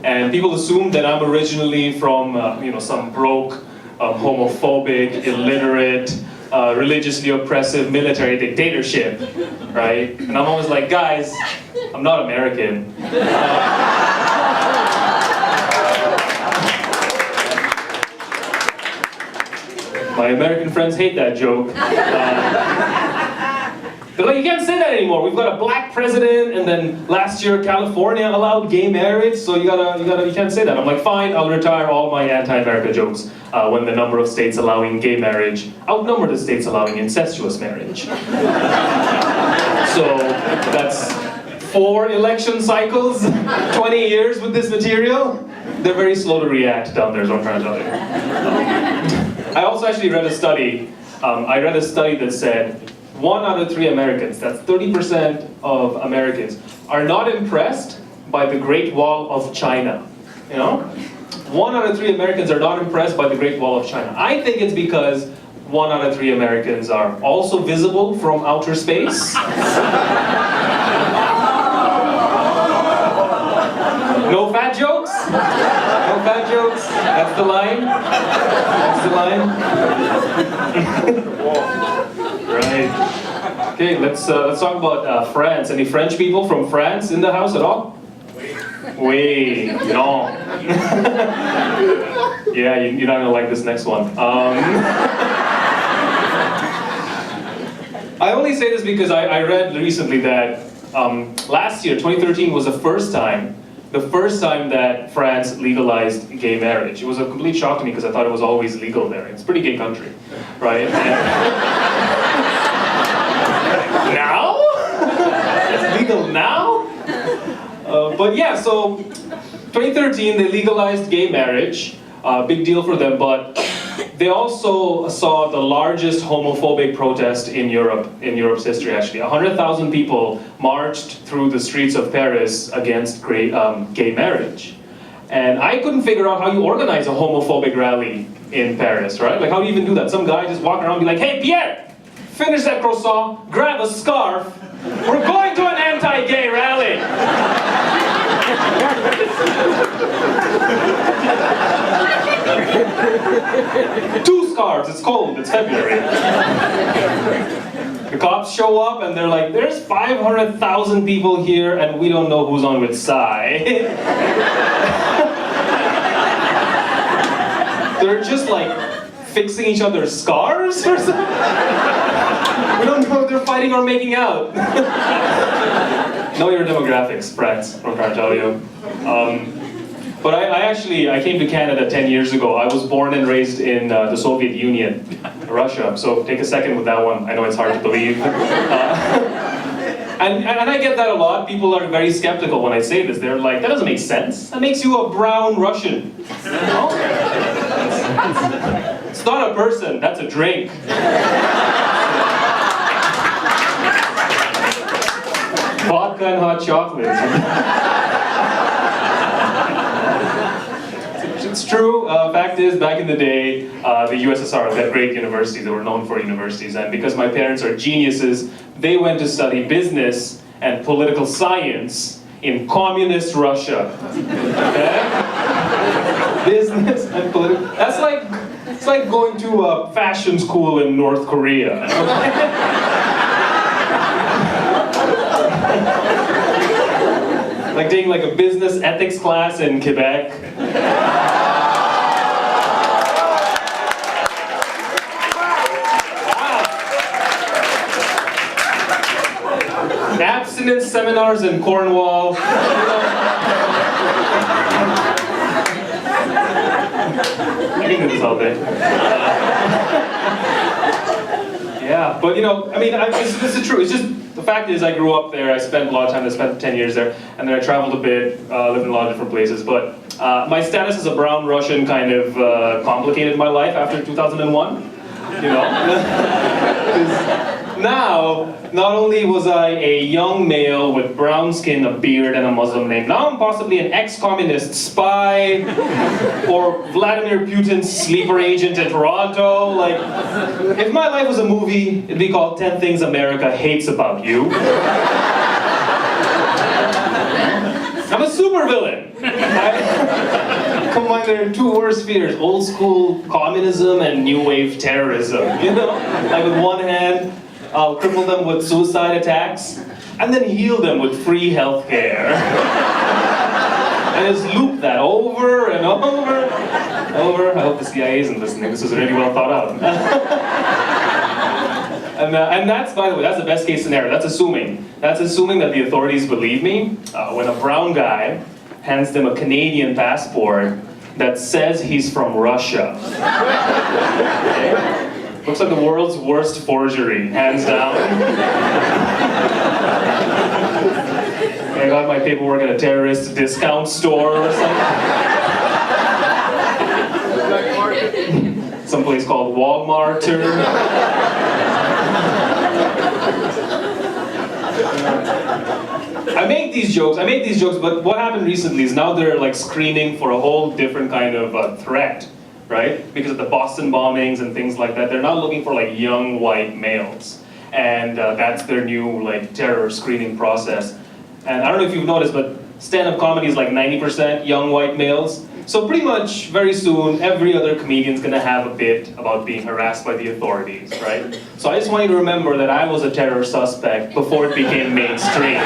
And people assume that I'm originally from, some broke, homophobic, illiterate, religiously oppressive military dictatorship, right? And I'm always like, guys, I'm not American. My American friends hate that joke. They're like, you can't say that anymore. We've got a black president, and then last year California allowed gay marriage, so you can't say that. I'm like, fine, I'll retire all my anti-America jokes when the number of states allowing gay marriage outnumber the states allowing incestuous marriage. So that's 4 election cycles, 20 years with this material. They're very slow to react down there, is what I'm trying to tell you. I also actually read a study. That said 1 out of 3 Americans, that's 30% of Americans, are not impressed by the Great Wall of China. 1 out of 3 Americans are not impressed by the Great Wall of China. I think it's because 1 out of 3 Americans are also visible from outer space. No fat jokes? No fat jokes? That's the line? That's the line? Right. Okay, let's talk about France. Any French people from France in the house at all? Oui, no. Yeah, you're not gonna like this next one. I only say this because I read recently that last year, 2013, was the first time that France legalized gay marriage. It was a complete shock to me because I thought it was always legal there. It's a pretty gay country, right? Now? It's legal now? But yeah, so 2013 they legalized gay marriage. Big deal for them, but they also saw the largest homophobic protest in Europe's history actually. 100,000 people marched through the streets of Paris against gay marriage. And I couldn't figure out how you organize a homophobic rally in Paris, right? Like, how do you even do that? Some guy just walk around and be like, hey, Pierre, finish that croissant, grab a scarf, we're going to an anti-gay rally. Two scarves, it's cold, it's February. The cops show up and they're like, there's 500,000 people here and we don't know who's on which side. They're just like fixing each other's scars or something. We don't know if they're fighting or making out. Know your demographics, friends, I'm trying to tell you. But I came to Canada 10 years ago. I was born and raised in the Soviet Union, Russia. So take a second with that one. I know it's hard to believe. And I get that a lot. People are very skeptical when I say this. They're like, that doesn't make sense. That makes you a brown Russian. It's not a person, that's a drink. Vodka and hot chocolate. It's true. Fact is, back in the day, the USSR had great universities. They were known for universities. And because my parents are geniuses, they went to study business and political science in communist Russia. Okay? Business and political. It's like going to a fashion school in North Korea. Like taking like a business ethics class in Quebec. Abstinence seminars in Cornwall. I can do this all day. Yeah, but this is true. It's just, the fact is I grew up there, I spent a lot of time, I spent 10 years there, and then I traveled a bit, lived in a lot of different places, but my status as a brown Russian kind of complicated my life after 2001, Now, not only was I a young male with brown skin, a beard, and a Muslim name, now I'm possibly an ex-communist spy, or Vladimir Putin's sleeper agent in Toronto. Like, if my life was a movie, it'd be called 10 Things America Hates About You. I'm a supervillain. their two worst fears, old school communism and new wave terrorism, you know? Like with one hand, I'll cripple them with suicide attacks, and then heal them with free healthcare. And just loop that over and over. I hope the CIA isn't listening. This was really well thought out. And that's, by the way, that's the best case scenario. That's assuming. That's assuming that the authorities believe me. When a brown guy hands them a Canadian passport that says he's from Russia. Okay? Looks like the world's worst forgery, hands down. I got my paperwork at a terrorist discount store or something. Someplace called Walmart. I make these jokes, but what happened recently is now they're like screening for a whole different kind of threat, right? Because of the Boston bombings and things like that, they're now looking for like young white males. And that's their new like terror screening process. And I don't know if you've noticed, but stand-up comedy is like 90% young white males. So pretty much very soon, every other comedian's gonna have a bit about being harassed by the authorities, right? So I just want you to remember that I was a terror suspect before it became mainstream.